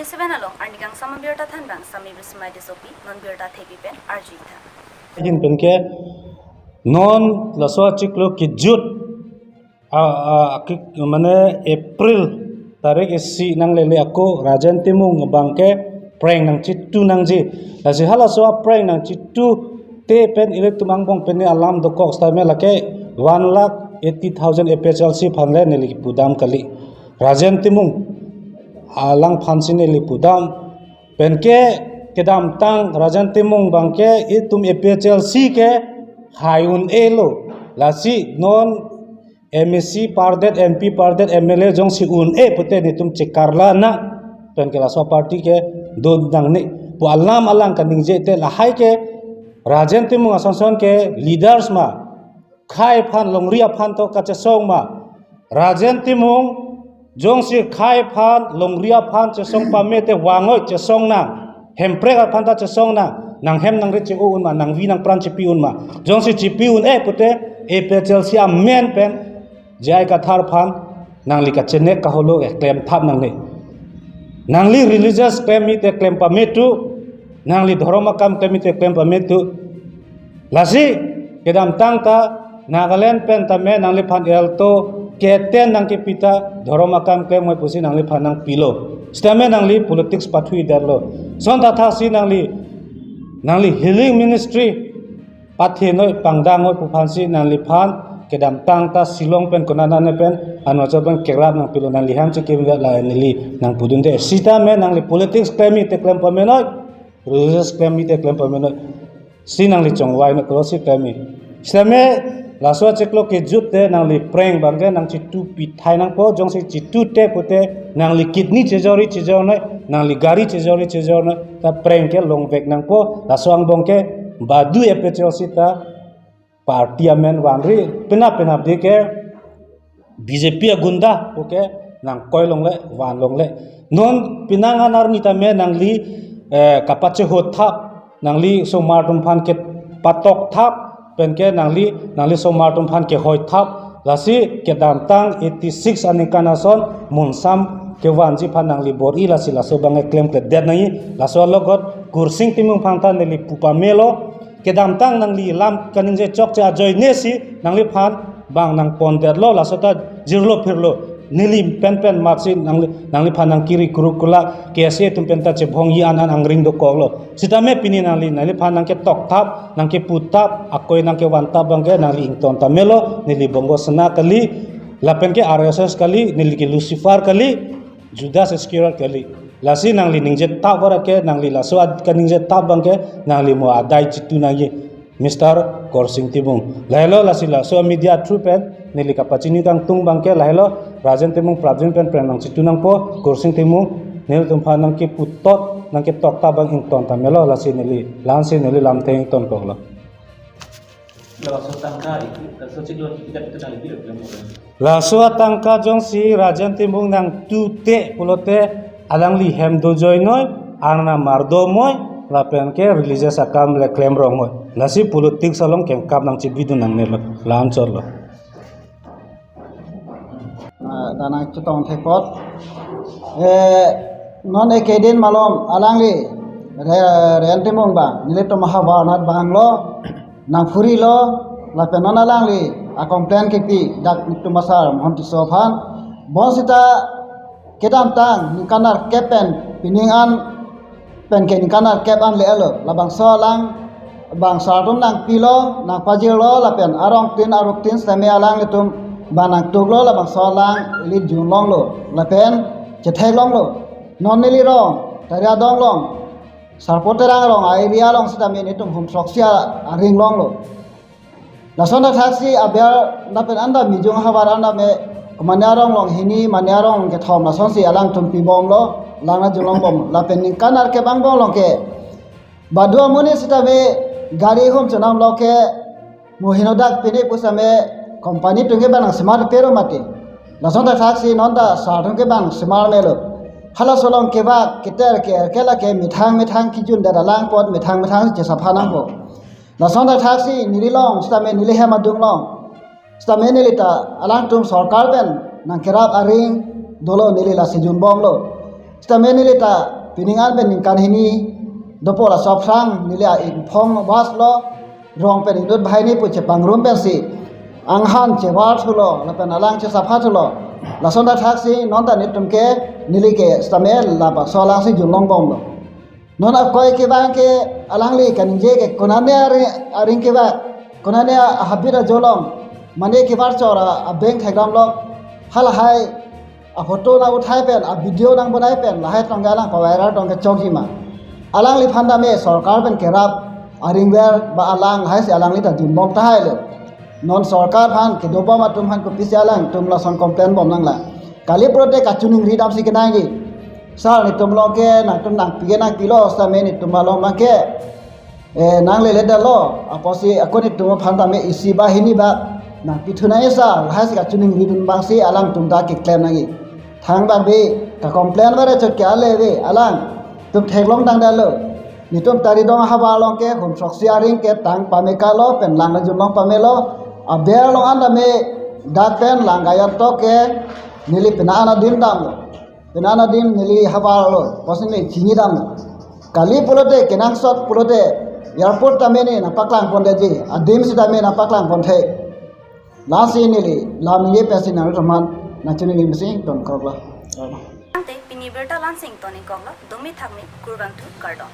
Video seven along arnikang sama birta thanbang sami bismai disopi non birta thepi pen arjitha. Jin penke non laso ciklo kijut mane April tarik isi nang lele aku rajan timung bangke prank nang citu nang ji lasi hala so prank nang citu te pen ile tumang bong pen alam do kok sta me lake 1,80,000 APHLC phanle neli pudam kali rajan timung alang phansine li pudam penke kedam tang rajan timung bangke itum APHLC ke hayun elo lasi non MSC pardet MP pardet MLA jong si un pute ni tum cekarla na penke la so party ke do dang ni pu alam alang kaning je te la hai ke rajan timung asanson ke leaders ma khai phan longria phan to ka che song ma rajan timung jong si khai phan longria phan che song pa me te wangoi che song na hempre ka phan ta che song na nang hem nang ri che un ma nang vi nang pran che pi un ma jong si chi pi un pute APHLC a men pen jai ka thar phan nang li ka chenek ka holo claim thap nang ni nang li religious claim mi te claim pa me tu nang li dharma kam claim mi te claim pa me tu lasi kedam tang ta Nagaland pen ta me nang li phan el to keten nang ke pita dharma kam claim moi pusi nang li phan nang pilo stame nang li politics pathui darlo son ta tha si nang li healing ministry pathe noi pangdang oi pu phan si nang li phan kedam tang ta silong pen konana ne pen ano chaban kerap nang pilo nang liham che kemga la nili nang pudun de sita me nang li politics claim te claim pa me noi religious claim te claim pa me noi si nang li chongwai na ko si claim slame laswa cheklo ke jute nang li prank bangge nang chitu pithai nang po jong si chitu te pute nang li kidney chejori chejorna nang li gari chejori chejorna ta prank ke long vek nang po laswang bongke badu APHLC ta parliament wanri pena deke BJP agunda oke nang koilong le wan long le non pinangan arni ta me nang li kapache ho thap nang li so martum phan ke patok thap penke nang li so martum phan ke hoi thap lasi ke dam tang 86 anikana son munsam ke wanji phan nang li bori lasi laso bange claim ke dead nai laso logot kursing timung phangta neli pupa melo kedam tang nang li lam kaning je chok cha joy nesi nang li phan bang nang pon der lo la sota jirlo phirlo nili pen maxi nang li phan nang kiri kurukula kese tum pen ta che bhongi an angring do koglo sitame pini nang li phan nang ke tok thap nang ke putap akoi nang ke wanta bangge nang li ington ta melo nili bongo sena kali lapen ke RSS kali nili ke Lucifer kali Judas Iscariot kali lasi nang li ningje tap wara ke nang li laso ad kaningje tap bangke nang li mo adai chitu nagi Mr. Korsing Timung lahelo lasi laso media true pen nili kapachini kang tung bangke lahelo rajan timung prajin pen nang chitu nang po Korsing Timung nil tumpa nang ke putot nang ke tok ta bang ington ta melo lasi nili lansi nili lam theng ton koglo laso tangka jong si rajan timung nang tu te pulote alang li hem do joy noi arna mardo moi la pen ke religious akam le claim rong moi lasi politics along ken kap nang chibidu nang ne lam chorlo dana chutong thekot non ekedin malom alang li rente mong ba nile to mahabanat banglo nang phuri lo la pen non alang li a complain ke pi dak tu masar mon ti sofan bosita kedam tang nikanar kepen piningan pen ke nikanar kepan le elo labang solang bang sartum nang pilo nang pajilo la pen arong tin same alang litum banang tuglo labang solang li junlong lo la pen chethai long lo non nili rong taria dong long sarpoterang rong airia long sitame nitum hum soksia aring long lo la sona thaksi abiar na pen anda mijung habar anda me maniarong long hini maniarong ke thom na sonsi alang tumpi bom lo lana julong bom la pening kanar ke bang bom long ke badua muni sita me gari hom chanam lo ke mohinodak pini pusame company tunge bang smart pero mate la sonda taxi nonda sarung ke bang smart ne lo hala solong ke ba keter ke la ke mithang kijun da lang pot mithang je saphanang bo la sonda taxi nililong sita me nilihema dunglong stame nilita alang tum sarkar ben nang kerap aring dolo nilila sejun bom lo stamen ni leta piningan ben kan hini dopola sofrang nile a in phong was lo rong pen indut bhai ni puche pangrum pen si anghan che war thulo la pen alang che sapha thulo la sonda thak si non ta nitum ke nili ke stamel la ba solang si julong bom lo non a koi ke bang ke alang li kan je ke konane aring ke ba konane habira jolom mane ke bar chora a bank thagam lo hal hai a photo na uthai pen a video nang banai pen la hai tong galang pawaira tong ke choki ma alang li phanda me sarkar pen kerap aring ber ba alang hai se alang li ta jin bom ta hai lo non sarkar phan ke doba ma tum han ko pisi alang tum la son complain bom nang la kali prote ka chuning ridam si kenai gi sal ni tum lo ke na tum nang pige nang kilo sa me ni tum lo ma ke nang le le da lo aposi akoni tum phanda me isi ba hini ba na pithuna esa hai se ka chuning ridun bang si alang tum da ke claim nang gi thang bang be ka complain bare chot kya le be alang tum theklong dang da lo ni tum tari dong ha ba long ke hum soksi aring ke tang pame ka lo pen lang na jum long pame lo a ber long anda me da pen lang ga ya to ke nili penana din dam lo penana din nili ha ba lo posin me chini dam lo kali pulote kenang sot pulote airport ta me ne na paklang pon de ji a dim si ta me na paklang pon the lasi nili lam ye pesin na roman na chuni ni misi ton krobla Ante piniberta lansing toni kogla domi thakni kurbang tu kardon